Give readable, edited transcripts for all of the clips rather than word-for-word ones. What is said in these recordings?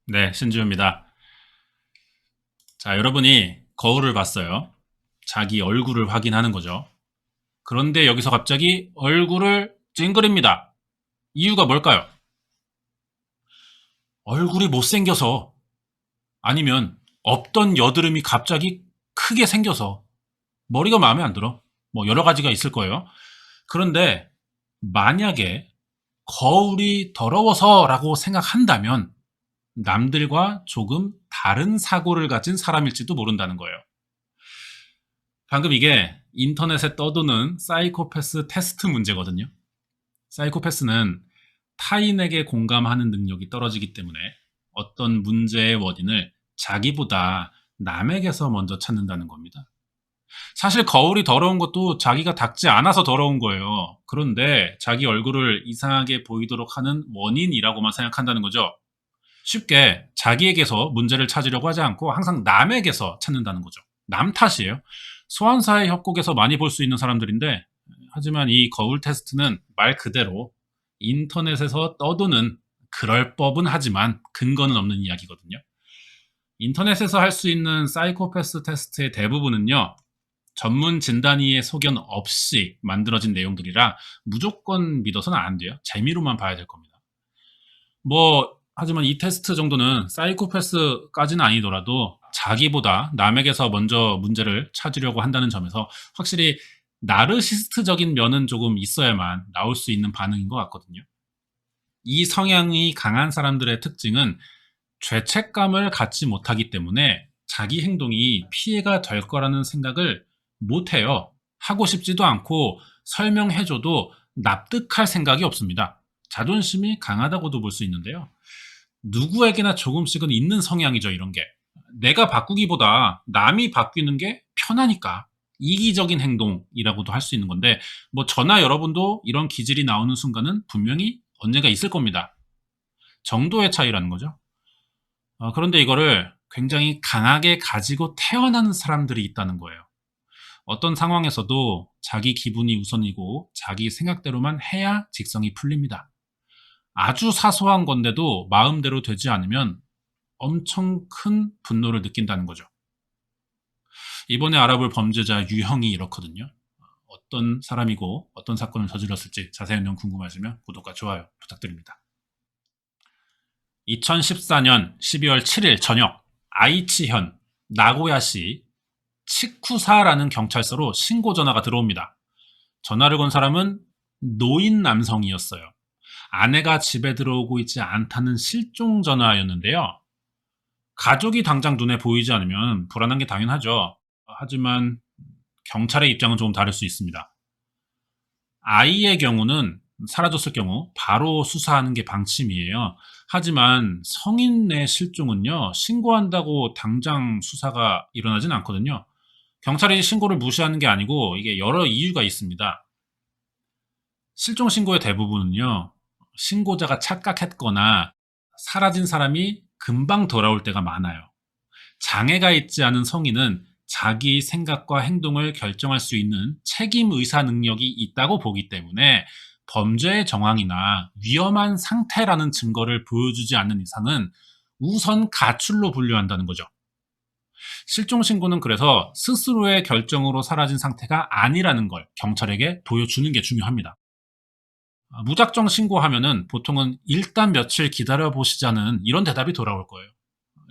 네, 신지우입니다. 자, 여러분이 거울을 봤어요. 자기 얼굴을 확인하는 거죠. 그런데 여기서 갑자기 얼굴을 찡그립니다. 이유가 뭘까요? 얼굴이 못생겨서, 아니면 없던 여드름이 갑자기 크게 생겨서, 머리가 마음에 안 들어. 뭐 여러 가지가 있을 거예요. 그런데 만약에 거울이 더러워서라고 생각한다면 남들과 조금 다른 사고를 가진 사람일지도 모른다는 거예요. 방금 이게 인터넷에 떠도는 사이코패스 테스트 문제거든요. 사이코패스는 타인에게 공감하는 능력이 떨어지기 때문에 어떤 문제의 원인을 자기보다 남에게서 먼저 찾는다는 겁니다. 사실 거울이 더러운 것도 자기가 닦지 않아서 더러운 거예요. 그런데 자기 얼굴을 이상하게 보이도록 하는 원인이라고만 생각한다는 거죠. 쉽게 자기에게서 문제를 찾으려고 하지 않고 항상 남에게서 찾는다는 거죠. 남 탓이에요. 소환사의 협곡에서 많이 볼 수 있는 사람들인데, 하지만 이 거울 테스트는 말 그대로 인터넷에서 떠도는, 그럴 법은 하지만 근거는 없는 이야기거든요. 인터넷에서 할 수 있는 사이코패스 테스트의 대부분은요, 전문 진단의의 소견 없이 만들어진 내용들이라 무조건 믿어서는 안 돼요. 재미로만 봐야 될 겁니다. 하지만 이 테스트 정도는 사이코패스까지는 아니더라도 자기보다 남에게서 먼저 문제를 찾으려고 한다는 점에서 확실히 나르시스트적인 면은 조금 있어야만 나올 수 있는 반응인 것 같거든요. 이 성향이 강한 사람들의 특징은 죄책감을 갖지 못하기 때문에 자기 행동이 피해가 될 거라는 생각을 못 해요. 하고 싶지도 않고 설명해줘도 납득할 생각이 없습니다. 자존심이 강하다고도 볼 수 있는데요. 누구에게나 조금씩은 있는 성향이죠, 이런 게. 내가 바꾸기보다 남이 바뀌는 게 편하니까. 이기적인 행동이라고도 할 수 있는 건데, 저나 여러분도 이런 기질이 나오는 순간은 분명히 언젠가 있을 겁니다. 정도의 차이라는 거죠. 그런데 이거를 굉장히 강하게 가지고 태어나는 사람들이 있다는 거예요. 어떤 상황에서도 자기 기분이 우선이고 자기 생각대로만 해야 직성이 풀립니다. 아주 사소한 건데도 마음대로 되지 않으면 엄청 큰 분노를 느낀다는 거죠. 이번에 알아볼 범죄자 유형이 이렇거든요. 어떤 사람이고 어떤 사건을 저질렀을지 자세한 내용 궁금하시면 구독과 좋아요 부탁드립니다. 2014년 12월 7일 저녁, 아이치현 나고야시 치쿠사라는 경찰서로 신고 전화가 들어옵니다. 전화를 건 사람은 노인 남성이었어요. 아내가 집에 들어오고 있지 않다는 실종 전화였는데요. 가족이 당장 눈에 보이지 않으면 불안한 게 당연하죠. 하지만 경찰의 입장은 조금 다를 수 있습니다. 아이의 경우는 사라졌을 경우 바로 수사하는 게 방침이에요. 하지만 성인의 실종은요, 신고한다고 당장 수사가 일어나진 않거든요. 경찰이 신고를 무시하는 게 아니고 이게 여러 이유가 있습니다. 실종 신고의 대부분은요, 신고자가 착각했거나 사라진 사람이 금방 돌아올 때가 많아요. 장애가 있지 않은 성인은 자기 생각과 행동을 결정할 수 있는 책임 의사 능력이 있다고 보기 때문에 범죄의 정황이나 위험한 상태라는 증거를 보여주지 않는 이상은 우선 가출로 분류한다는 거죠. 실종 신고는 그래서 스스로의 결정으로 사라진 상태가 아니라는 걸 경찰에게 보여주는 게 중요합니다. 무작정 신고하면은 보통은 일단 며칠 기다려 보시자는 이런 대답이 돌아올 거예요.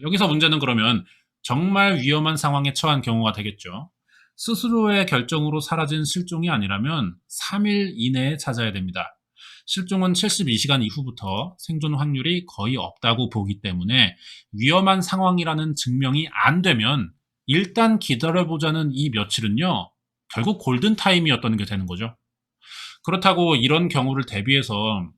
여기서 문제는 그러면 정말 위험한 상황에 처한 경우가 되겠죠. 스스로의 결정으로 사라진 실종이 아니라면 3일 이내에 찾아야 됩니다. 실종은 72시간 이후부터 생존 확률이 거의 없다고 보기 때문에 위험한 상황이라는 증명이 안 되면 일단 기다려보자는 이 며칠은요, 결국 골든타임이었던 게 되는 거죠. 그렇다고 이런 경우를 대비해서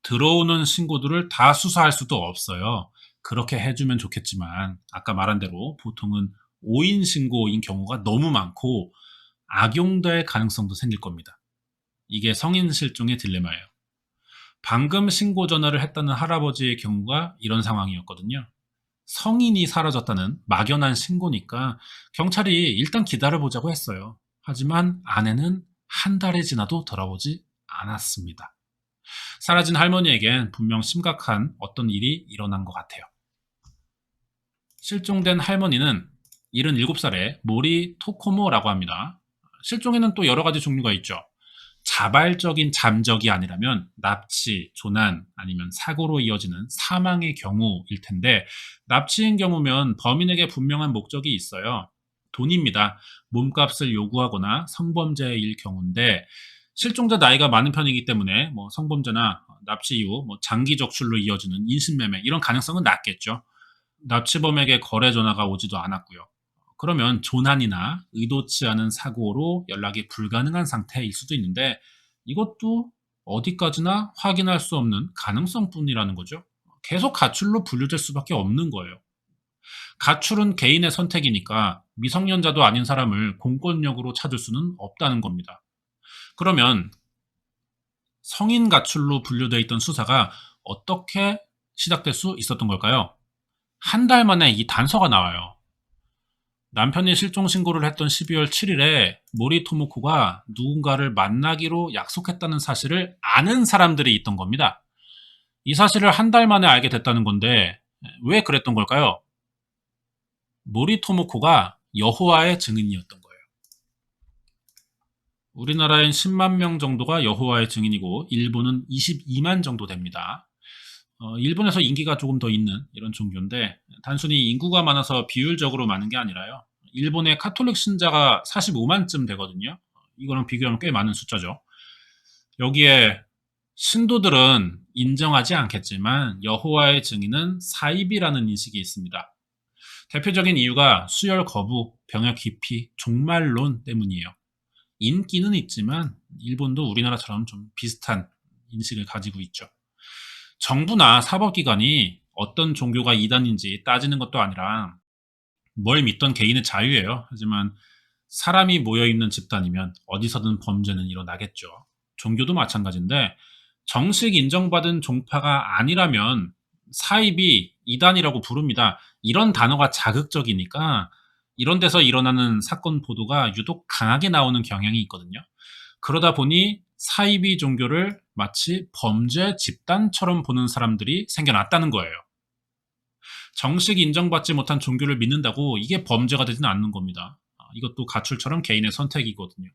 들어오는 신고들을 다 수사할 수도 없어요. 그렇게 해주면 좋겠지만 아까 말한 대로 보통은 오인 신고인 경우가 너무 많고 악용될 가능성도 생길 겁니다. 이게 성인 실종의 딜레마예요. 방금 신고 전화를 했다는 할아버지의 경우가 이런 상황이었거든요. 성인이 사라졌다는 막연한 신고니까 경찰이 일단 기다려보자고 했어요. 하지만 아내는 한 달이 지나도 돌아오지 않았습니다. 사라진 할머니에겐 분명 심각한 어떤 일이 일어난 것 같아요. 실종된 할머니는 77살의 모리 토코모라고 합니다. 실종에는 또 여러 가지 종류가 있죠. 자발적인 잠적이 아니라면 납치, 조난 아니면 사고로 이어지는 사망의 경우일 텐데, 납치인 경우면 범인에게 분명한 목적이 있어요. 돈입니다. 몸값을 요구하거나 성범죄일 경우인데, 실종자 나이가 많은 편이기 때문에 성범죄나 납치 이후 장기 적출로 이어지는 인신매매 이런 가능성은 낮겠죠. 납치범에게 거래 전화가 오지도 않았고요. 그러면 조난이나 의도치 않은 사고로 연락이 불가능한 상태일 수도 있는데, 이것도 어디까지나 확인할 수 없는 가능성뿐이라는 거죠. 계속 가출로 분류될 수밖에 없는 거예요. 가출은 개인의 선택이니까 미성년자도 아닌 사람을 공권력으로 찾을 수는 없다는 겁니다. 그러면 성인 가출로 분류되어 있던 수사가 어떻게 시작될 수 있었던 걸까요? 한 달 만에 이 단서가 나와요. 남편이 실종 신고를 했던 12월 7일에 모리 토모코가 누군가를 만나기로 약속했다는 사실을 아는 사람들이 있던 겁니다. 이 사실을 한 달 만에 알게 됐다는 건데, 왜 그랬던 걸까요? 모리 토모코가 여호와의 증인이었던 거예요. 우리나라엔 10만 명 정도가 여호와의 증인이고 일본은 22만 정도 됩니다. 일본에서 인기가 조금 더 있는 이런 종교인데, 단순히 인구가 많아서 비율적으로 많은 게 아니라요. 일본의 카톨릭 신자가 45만쯤 되거든요. 이거랑 비교하면 꽤 많은 숫자죠. 여기에 신도들은 인정하지 않겠지만 여호와의 증인은 사입이라는 인식이 있습니다. 대표적인 이유가 수혈 거부, 병역 기피, 종말론 때문이에요. 인기는 있지만 일본도 우리나라처럼 좀 비슷한 인식을 가지고 있죠. 정부나 사법기관이 어떤 종교가 이단인지 따지는 것도 아니라 뭘 믿던 개인의 자유예요. 하지만 사람이 모여있는 집단이면 어디서든 범죄는 일어나겠죠. 종교도 마찬가지인데, 정식 인정받은 종파가 아니라면 사입이 이단이라고 부릅니다. 이런 단어가 자극적이니까 이런 데서 일어나는 사건 보도가 유독 강하게 나오는 경향이 있거든요. 그러다 보니 사이비 종교를 마치 범죄 집단처럼 보는 사람들이 생겨났다는 거예요. 정식 인정받지 못한 종교를 믿는다고 이게 범죄가 되지는 않는 겁니다. 이것도 가출처럼 개인의 선택이거든요.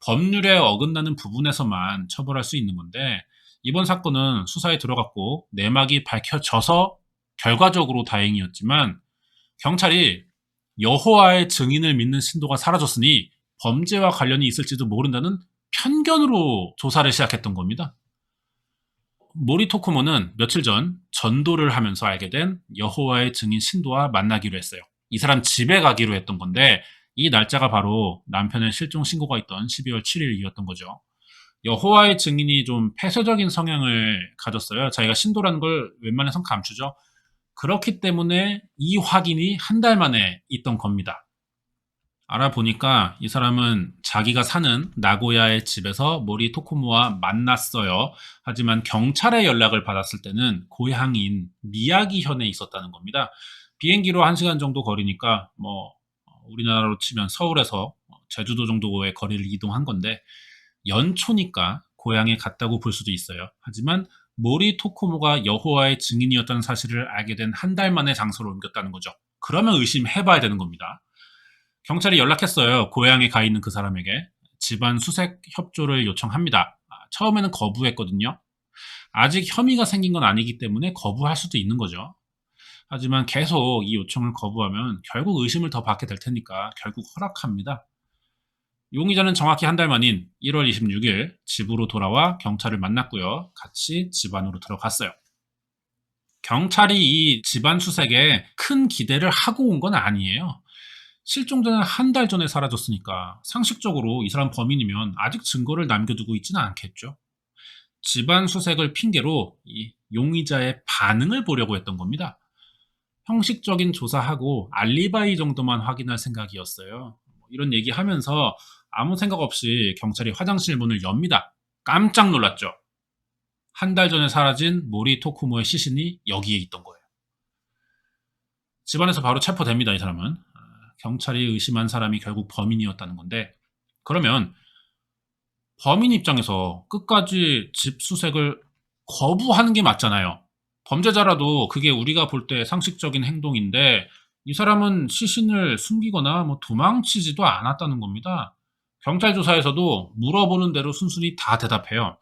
법률에 어긋나는 부분에서만 처벌할 수 있는 건데, 이번 사건은 수사에 들어갔고 내막이 밝혀져서 결과적으로 다행이었지만, 경찰이 여호와의 증인을 믿는 신도가 사라졌으니 범죄와 관련이 있을지도 모른다는 편견으로 조사를 시작했던 겁니다. 모리 토코모는 며칠 전 전도를 하면서 알게 된 여호와의 증인 신도와 만나기로 했어요. 이 사람 집에 가기로 했던 건데, 이 날짜가 바로 남편의 실종 신고가 있던 12월 7일이었던 거죠. 여호와의 증인이 좀 폐쇄적인 성향을 가졌어요. 자기가 신도라는 걸 웬만해선 감추죠. 그렇기 때문에 이 확인이 한 달 만에 있던 겁니다. 알아보니까 이 사람은 자기가 사는 나고야의 집에서 모리 토코모와 만났어요. 하지만 경찰에 연락을 받았을 때는 고향인 미야기현에 있었다는 겁니다. 비행기로 1시간 정도 거리니까 우리나라로 치면 서울에서 제주도 정도의 거리를 이동한 건데, 연초니까 고향에 갔다고 볼 수도 있어요. 하지만 모리 토코모가 여호와의 증인이었다는 사실을 알게 된 한 달 만에 장소를 옮겼다는 거죠. 그러면 의심해봐야 되는 겁니다. 경찰이 연락했어요. 고향에 가 있는 그 사람에게 집안 수색 협조를 요청합니다. 처음에는 거부했거든요. 아직 혐의가 생긴 건 아니기 때문에 거부할 수도 있는 거죠. 하지만 계속 이 요청을 거부하면 결국 의심을 더 받게 될 테니까 결국 허락합니다. 용의자는 정확히 한 달 만인 1월 26일 집으로 돌아와 경찰을 만났고요. 같이 집 안으로 들어갔어요. 경찰이 이 집안 수색에 큰 기대를 하고 온 건 아니에요. 실종자는 한 달 전에 사라졌으니까 상식적으로 이 사람 범인이면 아직 증거를 남겨두고 있지는 않겠죠. 집안 수색을 핑계로 이 용의자의 반응을 보려고 했던 겁니다. 형식적인 조사하고 알리바이 정도만 확인할 생각이었어요. 이런 얘기하면서 아무 생각 없이 경찰이 화장실 문을 엽니다. 깜짝 놀랐죠. 한 달 전에 사라진 모리 토쿠모의 시신이 여기에 있던 거예요. 집안에서 바로 체포됩니다. 이 사람은. 경찰이 의심한 사람이 결국 범인이었다는 건데, 그러면 범인 입장에서 끝까지 집 수색을 거부하는 게 맞잖아요. 범죄자라도 그게 우리가 볼 때 상식적인 행동인데 이 사람은 시신을 숨기거나 뭐 도망치지도 않았다는 겁니다. 경찰 조사에서도 물어보는 대로 순순히 다 대답해요.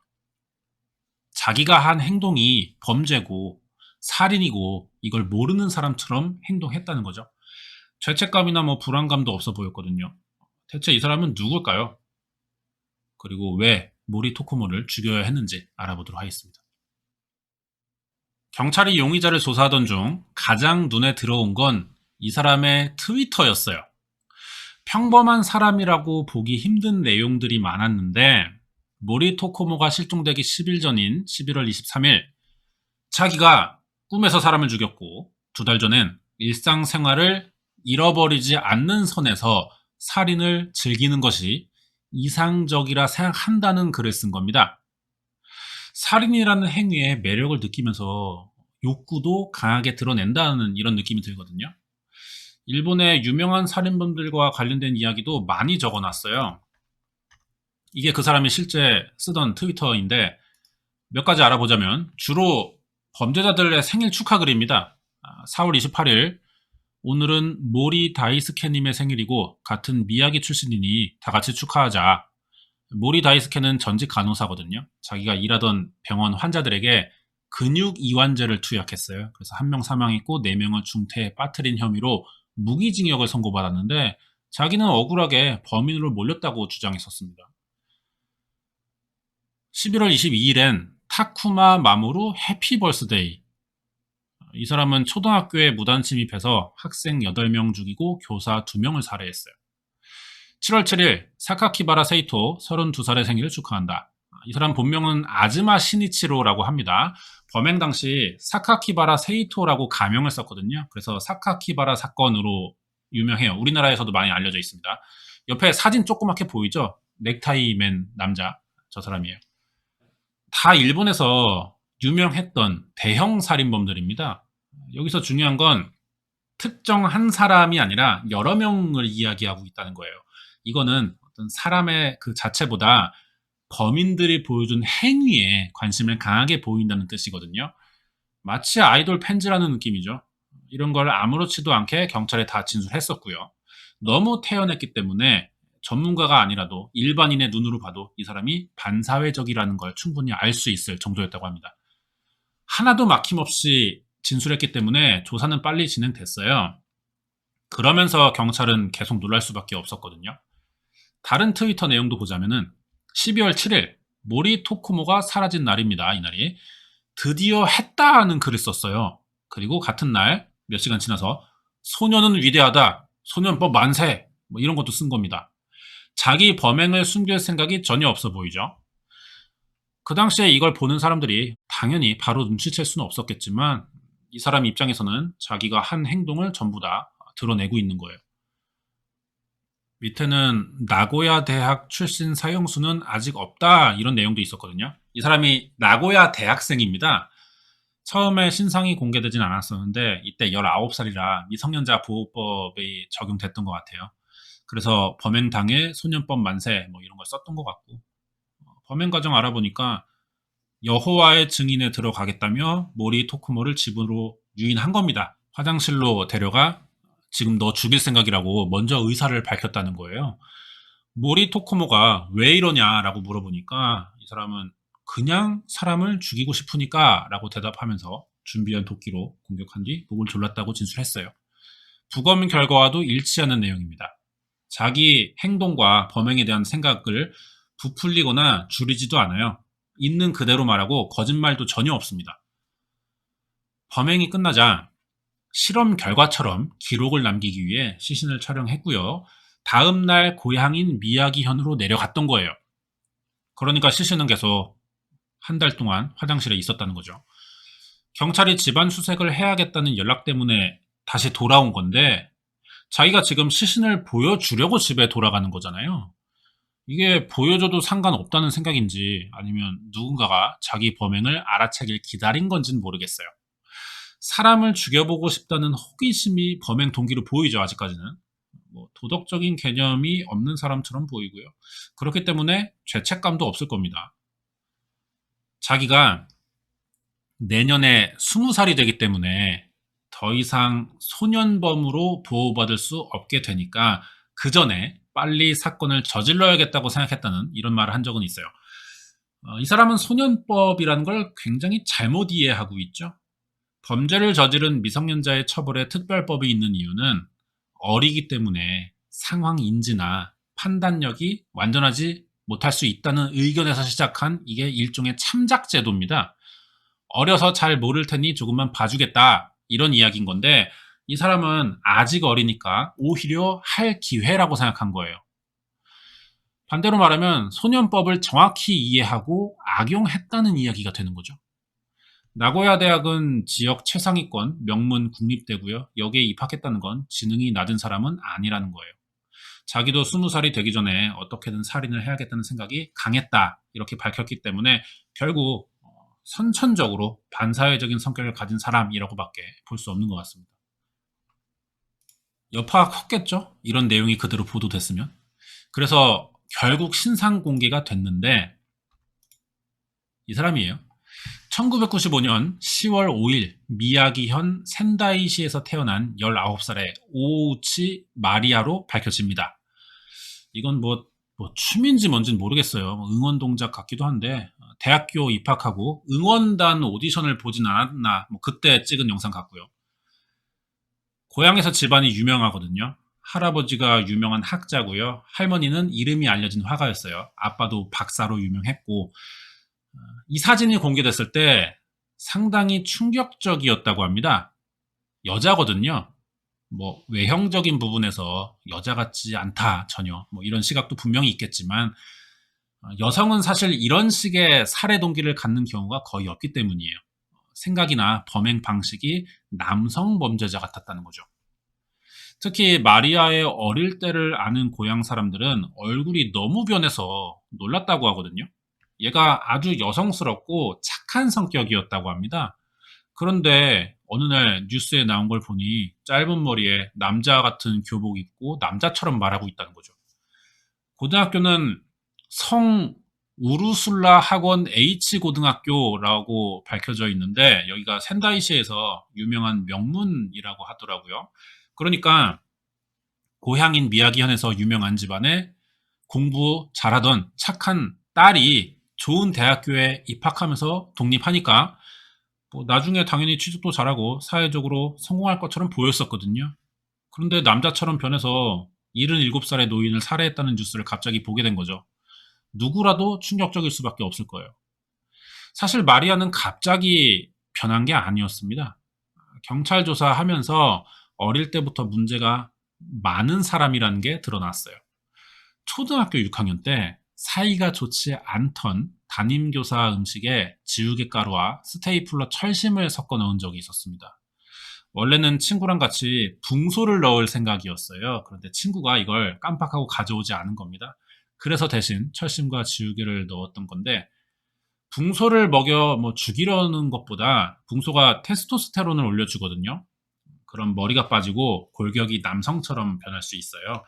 자기가 한 행동이 범죄고 살인이고 이걸 모르는 사람처럼 행동했다는 거죠. 죄책감이나 뭐 불안감도 없어 보였거든요. 대체 이 사람은 누굴까요? 그리고 왜 모리 토코모를 죽여야 했는지 알아보도록 하겠습니다. 경찰이 용의자를 조사하던 중 가장 눈에 들어온 건 이 사람의 트위터였어요. 평범한 사람이라고 보기 힘든 내용들이 많았는데 모리 토코모가 실종되기 10일 전인 11월 23일 자기가 꿈에서 사람을 죽였고 2달 전엔 일상생활을 잃어버리지 않는 선에서 살인을 즐기는 것이 이상적이라 생각한다는 글을 쓴 겁니다. 살인이라는 행위에 매력을 느끼면서 욕구도 강하게 드러낸다는 이런 느낌이 들거든요. 일본의 유명한 살인범들과 관련된 이야기도 많이 적어놨어요. 이게 그 사람이 실제 쓰던 트위터인데 몇 가지 알아보자면 주로 범죄자들의 생일 축하 글입니다. 4월 28일 오늘은 모리 다이스케님의 생일이고 같은 미야기 출신이니 다 같이 축하하자. 모리 다이스케는 전직 간호사거든요. 자기가 일하던 병원 환자들에게 근육 이완제를 투약했어요. 그래서 1명 사망했고 4명을 중태에 빠뜨린 혐의로 무기징역을 선고받았는데 자기는 억울하게 범인으로 몰렸다고 주장했었습니다. 11월 22일엔 타쿠마 마모루 해피 벌스데이. 이 사람은 초등학교에 무단 침입해서 학생 8명 죽이고 교사 2명을 살해했어요. 7월 7일 사카키바라 세이토 32살의 생일을 축하한다. 이 사람 본명은 아즈마 시니치로라고 합니다. 범행 당시 사카키바라 세이토라고 가명을 썼거든요. 그래서 사카키바라 사건으로 유명해요. 우리나라에서도 많이 알려져 있습니다. 옆에 사진 조그맣게 보이죠? 넥타이 맨 남자. 저 사람이에요. 다 일본에서 유명했던 대형 살인범들입니다. 여기서 중요한 건 특정 한 사람이 아니라 여러 명을 이야기하고 있다는 거예요. 이거는 어떤 사람의 그 자체보다 범인들이 보여준 행위에 관심을 강하게 보인다는 뜻이거든요. 마치 아이돌 팬즈라는 느낌이죠. 이런 걸 아무렇지도 않게 경찰에 다 진술했었고요. 너무 태연했기 때문에 전문가가 아니라도 일반인의 눈으로 봐도 이 사람이 반사회적이라는 걸 충분히 알 수 있을 정도였다고 합니다. 하나도 막힘없이 진술했기 때문에 조사는 빨리 진행됐어요. 그러면서 경찰은 계속 놀랄 수밖에 없었거든요. 다른 트위터 내용도 보자면은 12월 7일 모리 토쿠모가 사라진 날입니다. 이날이 드디어 했다는 글을 썼어요. 그리고 같은 날 몇 시간 지나서 소년은 위대하다, 소년법 만세 뭐 이런 것도 쓴 겁니다. 자기 범행을 숨길 생각이 전혀 없어 보이죠. 그 당시에 이걸 보는 사람들이 당연히 바로 눈치챌 수는 없었겠지만 이 사람 입장에서는 자기가 한 행동을 전부 다 드러내고 있는 거예요. 밑에는 나고야 대학 출신 사형수는 아직 없다 이런 내용도 있었거든요. 이 사람이 나고야 대학생입니다. 처음에 신상이 공개되진 않았었는데 이때 19살이라 미성년자 보호법이 적용됐던 것 같아요. 그래서 범행 당일 소년법 만세 뭐 이런 걸 썼던 것 같고 범행 과정 알아보니까 여호와의 증인에 들어가겠다며 모리 토쿠모를 집으로 유인한 겁니다. 화장실로 데려가 지금 너 죽일 생각이라고 먼저 의사를 밝혔다는 거예요. 모리 토코모가 왜 이러냐라고 물어보니까 이 사람은 그냥 사람을 죽이고 싶으니까 라고 대답하면서 준비한 도끼로 공격한 뒤 목을 졸랐다고 진술했어요. 부검 결과와도 일치하는 내용입니다. 자기 행동과 범행에 대한 생각을 부풀리거나 줄이지도 않아요. 있는 그대로 말하고 거짓말도 전혀 없습니다. 범행이 끝나자 실험 결과처럼 기록을 남기기 위해 시신을 촬영했고요. 다음 날 고향인 미야기현으로 내려갔던 거예요. 그러니까 시신은 계속 1달 동안 화장실에 있었다는 거죠. 경찰이 집안 수색을 해야겠다는 연락 때문에 다시 돌아온 건데 자기가 지금 시신을 보여주려고 집에 돌아가는 거잖아요. 이게 보여줘도 상관없다는 생각인지 아니면 누군가가 자기 범행을 알아채길 기다린 건지는 모르겠어요. 사람을 죽여보고 싶다는 호기심이 범행 동기로 보이죠, 아직까지는. 뭐 도덕적인 개념이 없는 사람처럼 보이고요. 그렇기 때문에 죄책감도 없을 겁니다. 자기가 내년에 20살이 되기 때문에 더 이상 소년범으로 보호받을 수 없게 되니까 그 전에 빨리 사건을 저질러야겠다고 생각했다는 이런 말을 한 적은 있어요. 이 사람은 소년법이라는 걸 굉장히 잘못 이해하고 있죠. 범죄를 저지른 미성년자의 처벌에 특별법이 있는 이유는 어리기 때문에 상황 인지나 판단력이 완전하지 못할 수 있다는 의견에서 시작한 이게 일종의 참작 제도입니다. 어려서 잘 모를 테니 조금만 봐주겠다 이런 이야기인 건데 이 사람은 아직 어리니까 오히려 할 기회라고 생각한 거예요. 반대로 말하면 소년법을 정확히 이해하고 악용했다는 이야기가 되는 거죠. 나고야 대학은 지역 최상위권 명문 국립대고요. 여기에 입학했다는 건 지능이 낮은 사람은 아니라는 거예요. 자기도 20살이 되기 전에 어떻게든 살인을 해야겠다는 생각이 강했다 이렇게 밝혔기 때문에 결국 선천적으로 반사회적인 성격을 가진 사람이라고밖에 볼 수 없는 것 같습니다. 여파가 컸겠죠? 이런 내용이 그대로 보도됐으면. 그래서 결국 신상 공개가 됐는데 이 사람이에요. 1995년 10월 5일 미야기현 센다이시에서 태어난 19살의 오우치 마리아로 밝혀집니다. 이건 뭐 춤인지 뭔지는 모르겠어요. 응원 동작 같기도 한데 대학교 입학하고 응원단 오디션을 보진 않았나 뭐 그때 찍은 영상 같고요. 고향에서 집안이 유명하거든요. 할아버지가 유명한 학자고요. 할머니는 이름이 알려진 화가였어요. 아빠도 박사로 유명했고 이 사진이 공개됐을 때 상당히 충격적이었다고 합니다. 여자거든요. 뭐 외형적인 부분에서 여자 같지 않다 전혀 뭐 이런 시각도 분명히 있겠지만 여성은 사실 이런 식의 살해 동기를 갖는 경우가 거의 없기 때문이에요. 생각이나 범행 방식이 남성 범죄자 같았다는 거죠. 특히 마리아의 어릴 때를 아는 고향 사람들은 얼굴이 너무 변해서 놀랐다고 하거든요. 얘가 아주 여성스럽고 착한 성격이었다고 합니다. 그런데 어느 날 뉴스에 나온 걸 보니 짧은 머리에 남자 같은 교복 입고 남자처럼 말하고 있다는 거죠. 고등학교는 성 우르술라 학원 H 고등학교라고 밝혀져 있는데 여기가 센다이시에서 유명한 명문이라고 하더라고요. 그러니까 고향인 미야기현에서 유명한 집안에 공부 잘하던 착한 딸이 좋은 대학교에 입학하면서 독립하니까 뭐 나중에 당연히 취직도 잘하고 사회적으로 성공할 것처럼 보였었거든요. 그런데 남자처럼 변해서 77살의 노인을 살해했다는 뉴스를 갑자기 보게 된 거죠. 누구라도 충격적일 수밖에 없을 거예요. 사실 마리아는 갑자기 변한 게 아니었습니다. 경찰 조사하면서 어릴 때부터 문제가 많은 사람이라는 게 드러났어요. 초등학교 6학년 때 사이가 좋지 않던 담임교사 음식에 지우개 가루와 스테이플러 철심을 섞어 넣은 적이 있었습니다. 원래는 친구랑 같이 붕소를 넣을 생각이었어요. 그런데 친구가 이걸 깜빡하고 가져오지 않은 겁니다. 그래서 대신 철심과 지우개를 넣었던 건데 붕소를 먹여 뭐 죽이려는 것보다 붕소가 테스토스테론을 올려주거든요. 그럼 머리가 빠지고 골격이 남성처럼 변할 수 있어요.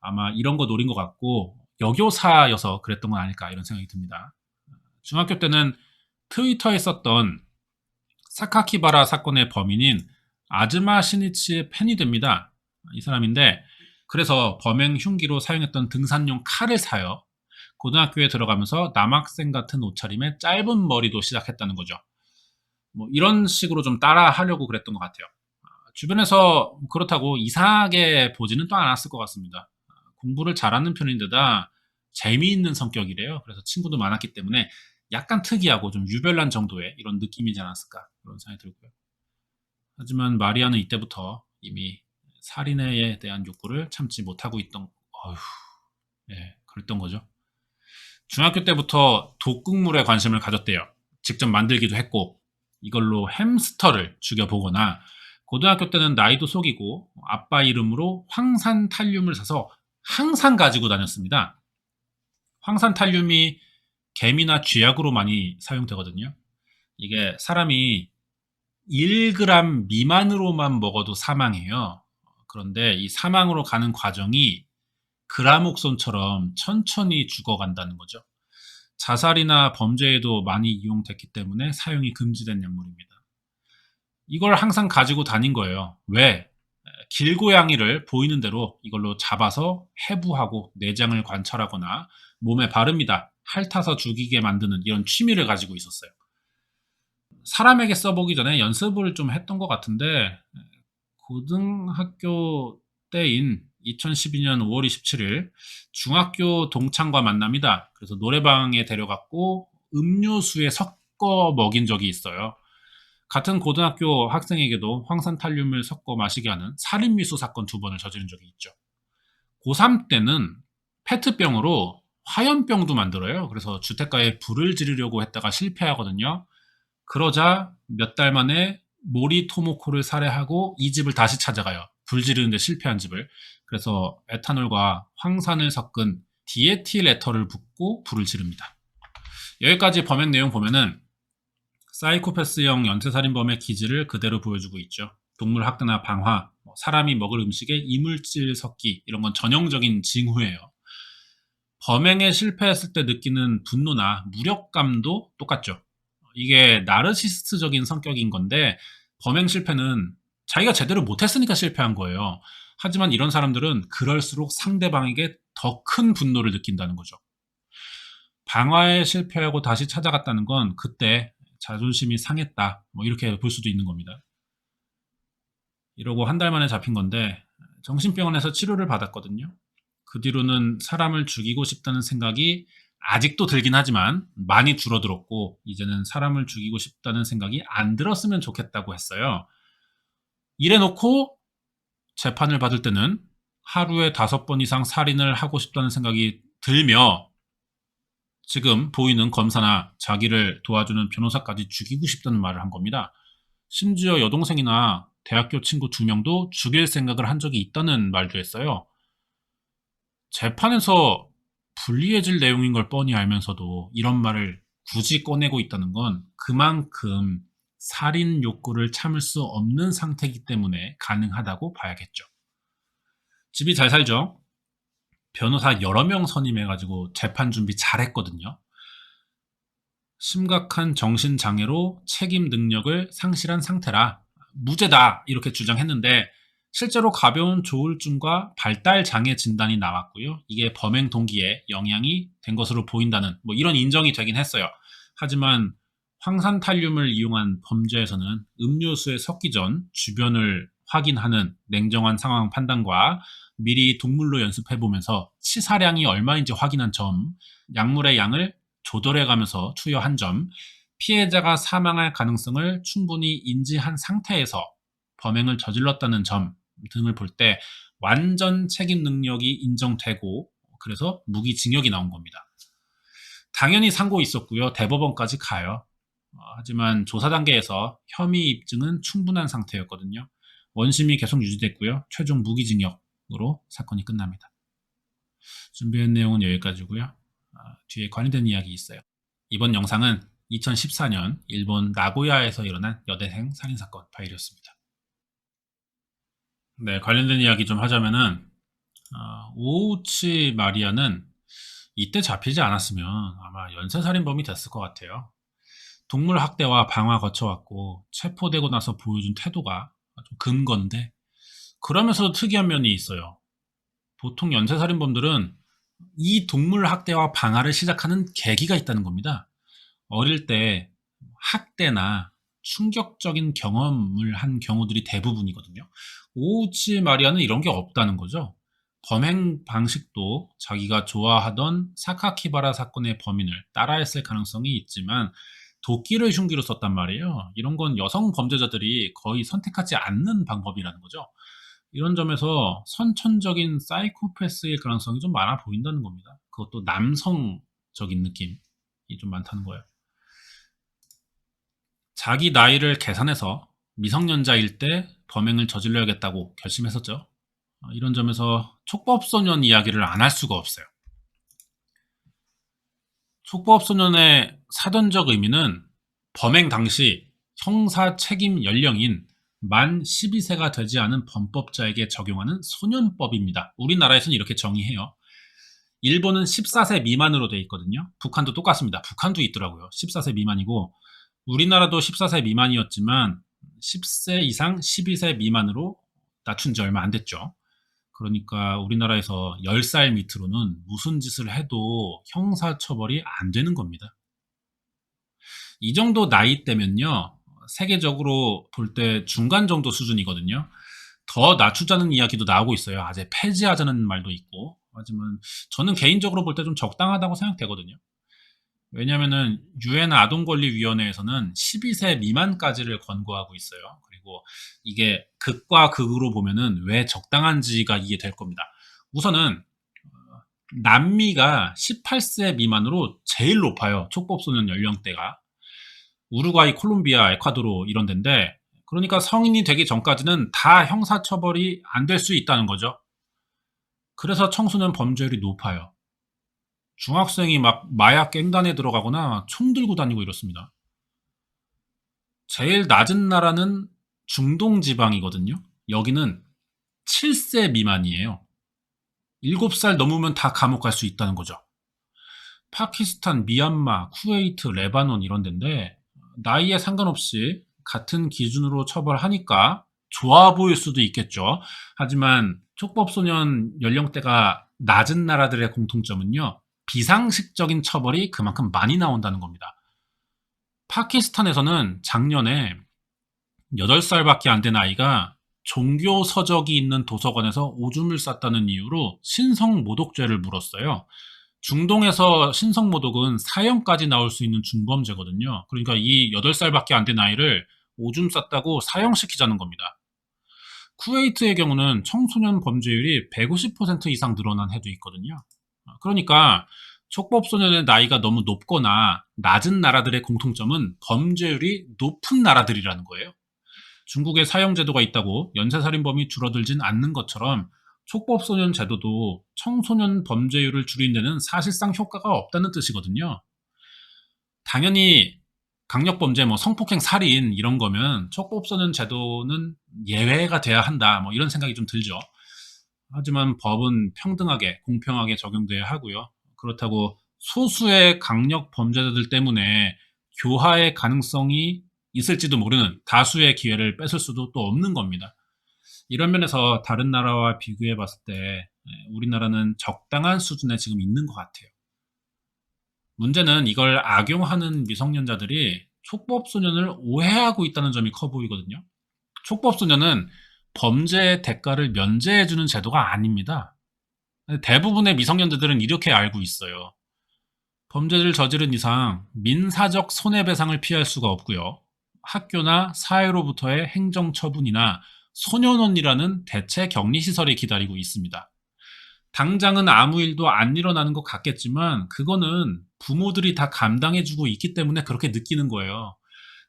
아마 이런 거 노린 것 같고 여교사여서 그랬던 건 아닐까 이런 생각이 듭니다. 중학교 때는 트위터에 썼던 사카키바라 사건의 범인인 아즈마 시니치의 팬이 됩니다. 이 사람인데 그래서 범행 흉기로 사용했던 등산용 칼을 사요. 고등학교에 들어가면서 남학생 같은 옷차림에 짧은 머리도 시작했다는 거죠. 뭐 이런 식으로 좀 따라 하려고 그랬던 것 같아요. 주변에서 그렇다고 이상하게 보지는 또 않았을 것 같습니다. 공부를 잘하는 편인데다 재미있는 성격이래요. 그래서 친구도 많았기 때문에 약간 특이하고 좀 유별난 정도의 이런 느낌이지 않았을까 그런 생각이 들고요. 하지만 마리아는 이때부터 이미 살인에 대한 욕구를 참지 못하고 있던 어휴, 그랬던 거죠. 중학교 때부터 독극물에 관심을 가졌대요. 직접 만들기도 했고 이걸로 햄스터를 죽여보거나 고등학교 때는 나이도 속이고 아빠 이름으로 황산탈륨을 사서 항상 가지고 다녔습니다. 황산탈륨이 개미나 쥐약으로 많이 사용되거든요. 이게 사람이 1g 미만으로만 먹어도 사망해요. 그런데 이 사망으로 가는 과정이 그라목손처럼 천천히 죽어간다는 거죠. 자살이나 범죄에도 많이 이용됐기 때문에 사용이 금지된 약물입니다. 이걸 항상 가지고 다닌 거예요. 왜? 길고양이를 보이는 대로 이걸로 잡아서 해부하고 내장을 관찰하거나 몸에 바릅니다. 핥아서 죽이게 만드는 이런 취미를 가지고 있었어요. 사람에게 써보기 전에 연습을 좀 했던 것 같은데 고등학교 때인 2012년 5월 27일 중학교 동창과 만납니다. 그래서 노래방에 데려갔고 음료수에 섞어 먹인 적이 있어요. 같은 고등학교 학생에게도 황산탈륨을 섞어 마시게 하는 살인미수 사건 2번을 저지른 적이 있죠. 고3 때는 페트병으로 화염병도 만들어요. 그래서 주택가에 불을 지르려고 했다가 실패하거든요. 그러자 몇 달 만에 모리 토모코를 살해하고 이 집을 다시 찾아가요. 불 지르는데 실패한 집을. 그래서 에탄올과 황산을 섞은 디에틸 에터를 붓고 불을 지릅니다. 여기까지 범행 내용 보면은 사이코패스형 연쇄살인범의 기질을 그대로 보여주고 있죠. 동물 학대나 방화, 사람이 먹을 음식에 이물질 섞기 이런 건 전형적인 징후예요. 범행에 실패했을 때 느끼는 분노나 무력감도 똑같죠. 이게 나르시스트적인 성격인 건데 범행 실패는 자기가 제대로 못했으니까 실패한 거예요. 하지만 이런 사람들은 그럴수록 상대방에게 더 큰 분노를 느낀다는 거죠. 방화에 실패하고 다시 찾아갔다는 건 그때 자존심이 상했다. 뭐 이렇게 볼 수도 있는 겁니다. 이러고 한 달 만에 잡힌 건데 정신병원에서 치료를 받았거든요. 그 뒤로는 사람을 죽이고 싶다는 생각이 아직도 들긴 하지만 많이 줄어들었고 이제는 사람을 죽이고 싶다는 생각이 안 들었으면 좋겠다고 했어요. 이래놓고 재판을 받을 때는 하루에 5번 이상 살인을 하고 싶다는 생각이 들며 지금 보이는 검사나 자기를 도와주는 변호사까지 죽이고 싶다는 말을 한 겁니다. 심지어 여동생이나 대학교 친구 2명도 죽일 생각을 한 적이 있다는 말도 했어요. 재판에서 불리해질 내용인 걸 뻔히 알면서도 이런 말을 굳이 꺼내고 있다는 건 그만큼 살인 욕구를 참을 수 없는 상태이기 때문에 가능하다고 봐야겠죠. 집이 잘 살죠? 변호사 여러 명 선임해가지고 재판 준비 잘했거든요. 심각한 정신장애로 책임 능력을 상실한 상태라 무죄다 이렇게 주장했는데 실제로 가벼운 조울증과 발달장애 진단이 나왔고요. 이게 범행 동기에 영향이 된 것으로 보인다는 뭐 이런 인정이 되긴 했어요. 하지만 황산탈륨을 이용한 범죄에서는 음료수에 섞기 전 주변을 확인하는 냉정한 상황 판단과 미리 동물로 연습해보면서 치사량이 얼마인지 확인한 점, 약물의 양을 조절해가면서 투여한 점, 피해자가 사망할 가능성을 충분히 인지한 상태에서 범행을 저질렀다는 점 등을 볼 때 완전 책임 능력이 인정되고 그래서 무기징역이 나온 겁니다. 당연히 상고 있었고요. 대법원까지 가요. 하지만 조사 단계에서 혐의 입증은 충분한 상태였거든요. 원심이 계속 유지됐고요. 최종 무기징역으로 사건이 끝납니다. 준비한 내용은 여기까지고요. 뒤에 관련된 이야기 있어요. 이번 영상은 2014년 일본 나고야에서 일어난 여대생 살인사건 파일이었습니다. 네, 관련된 이야기 좀 하자면은 오우치 마리아는 이때 잡히지 않았으면 아마 연쇄살인범이 됐을 것 같아요. 동물 학대와 방화 거쳐왔고 체포되고 나서 보여준 태도가 좀 근건데 그러면서도 특이한 면이 있어요. 보통 연쇄살인범들은 이 동물 학대와 방화를 시작하는 계기가 있다는 겁니다. 어릴 때 학대나 충격적인 경험을 한 경우들이 대부분이거든요. 오우치 마리아는 이런 게 없다는 거죠. 범행 방식도 자기가 좋아하던 사카키바라 사건의 범인을 따라했을 가능성이 있지만 도끼를 흉기로 썼단 말이에요. 이런 건 여성 범죄자들이 거의 선택하지 않는 방법이라는 거죠. 이런 점에서 선천적인 사이코패스일 가능성이 좀 많아 보인다는 겁니다. 그것도 남성적인 느낌이 좀 많다는 거예요. 자기 나이를 계산해서 미성년자일 때 범행을 저질러야겠다고 결심했었죠. 이런 점에서 촉법소년 이야기를 안 할 수가 없어요. 촉법소년의 사전적 의미는 범행 당시 형사 책임 연령인 만 12세가 되지 않은 범법자에게 적용하는 소년법입니다. 우리나라에서는 이렇게 정의해요. 일본은 14세 미만으로 돼 있거든요. 북한도 똑같습니다. 북한도 있더라고요. 14세 미만이고 우리나라도 14세 미만이었지만 10세 이상 12세 미만으로 낮춘 지 얼마 안 됐죠. 그러니까 우리나라에서 10살 밑으로는 무슨 짓을 해도 형사처벌이 안 되는 겁니다. 이 정도 나이대면요, 세계적으로 볼 때 중간 정도 수준이거든요. 더 낮추자는 이야기도 나오고 있어요. 아예 폐지하자는 말도 있고. 하지만 저는 개인적으로 볼 때 좀 적당하다고 생각되거든요. 왜냐면은 유엔 아동권리위원회에서는 12세 미만까지를 권고하고 있어요. 그리고 이게 극과 극으로 보면은 왜 적당한지가 이해될 겁니다. 우선은 남미가 18세 미만으로 제일 높아요. 촉법소년 연령대가. 우루과이, 콜롬비아, 에콰도르 이런 데인데, 그러니까 성인이 되기 전까지는 다 형사처벌이 안 될 수 있다는 거죠. 그래서 청소년 범죄율이 높아요. 중학생이 막 마약 갱단에 들어가거나 총 들고 다니고 이렇습니다. 제일 낮은 나라는 중동 지방이거든요. 여기는 7세 미만이에요. 7살 넘으면 다 감옥 갈 수 있다는 거죠. 파키스탄, 미얀마, 쿠웨이트, 레바논 이런 데인데 나이에 상관없이 같은 기준으로 처벌하니까 좋아 보일 수도 있겠죠. 하지만 촉법소년 연령대가 낮은 나라들의 공통점은요, 비상식적인 처벌이 그만큼 많이 나온다는 겁니다. 파키스탄에서는 작년에 8살밖에 안 된 아이가 종교 서적이 있는 도서관에서 오줌을 쌌다는 이유로 신성모독죄를 물었어요. 중동에서 신성모독은 사형까지 나올 수 있는 중범죄거든요. 그러니까 이 8살밖에 안 된 아이를 오줌 쌌다고 사형시키자는 겁니다. 쿠웨이트의 경우는 청소년 범죄율이 150% 이상 늘어난 해도 있거든요. 그러니까 촉법소년의 나이가 너무 높거나 낮은 나라들의 공통점은 범죄율이 높은 나라들이라는 거예요. 중국에 사형제도가 있다고 연쇄살인범이 줄어들진 않는 것처럼 촉법소년 제도도 청소년 범죄율을 줄이는 데는 사실상 효과가 없다는 뜻이거든요. 당연히 강력범죄, 뭐 성폭행, 살인 이런 거면 촉법소년 제도는 예외가 돼야 한다, 뭐 이런 생각이 좀 들죠. 하지만 법은 평등하게, 공평하게 적용돼야 하고요. 그렇다고 소수의 강력 범죄자들 때문에 교화의 가능성이 있을지도 모르는 다수의 기회를 뺏을 수도 또 없는 겁니다. 이런 면에서 다른 나라와 비교해 봤을 때 우리나라는 적당한 수준에 지금 있는 것 같아요. 문제는 이걸 악용하는 미성년자들이 촉법소년을 오해하고 있다는 점이 커 보이거든요. 촉법소년은 범죄의 대가를 면제해주는 제도가 아닙니다. 대부분의 미성년자들은 이렇게 알고 있어요. 범죄를 저지른 이상 민사적 손해배상을 피할 수가 없고요. 학교나 사회로부터의 행정처분이나 소년원이라는 대체 격리시설이 기다리고 있습니다. 당장은 아무 일도 안 일어나는 것 같겠지만 그거는 부모들이 다 감당해주고 있기 때문에 그렇게 느끼는 거예요.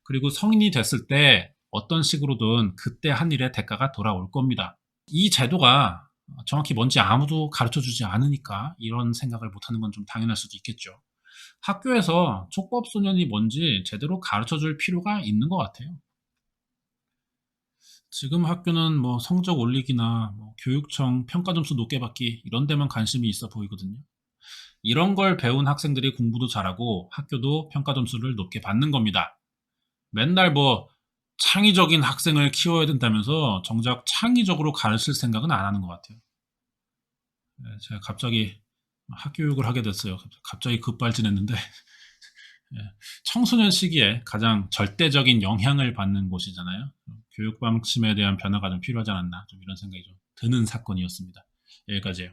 그리고 성인이 됐을 때 어떤 식으로든 그때 한 일의 대가가 돌아올 겁니다. 이 제도가 정확히 뭔지 아무도 가르쳐주지 않으니까 이런 생각을 못하는 건 좀 당연할 수도 있겠죠. 학교에서 촉법소년이 뭔지 제대로 가르쳐줄 필요가 있는 것 같아요. 지금 학교는 뭐 성적 올리기나 뭐 교육청 평가 점수 높게 받기 이런 데만 관심이 있어 보이거든요. 이런 걸 배운 학생들이 공부도 잘하고 학교도 평가 점수를 높게 받는 겁니다. 맨날 뭐 창의적인 학생을 키워야 된다면서 정작 창의적으로 가르칠 생각은 안 하는 것 같아요. 네, 제가 갑자기 학교육을 하게 됐어요. 갑자기 급발진했는데 예, 청소년 시기에 가장 절대적인 영향을 받는 곳이잖아요. 교육 방침에 대한 변화가 좀 필요하지 않았나 좀 이런 생각이 좀 드는 사건이었습니다. 여기까지예요.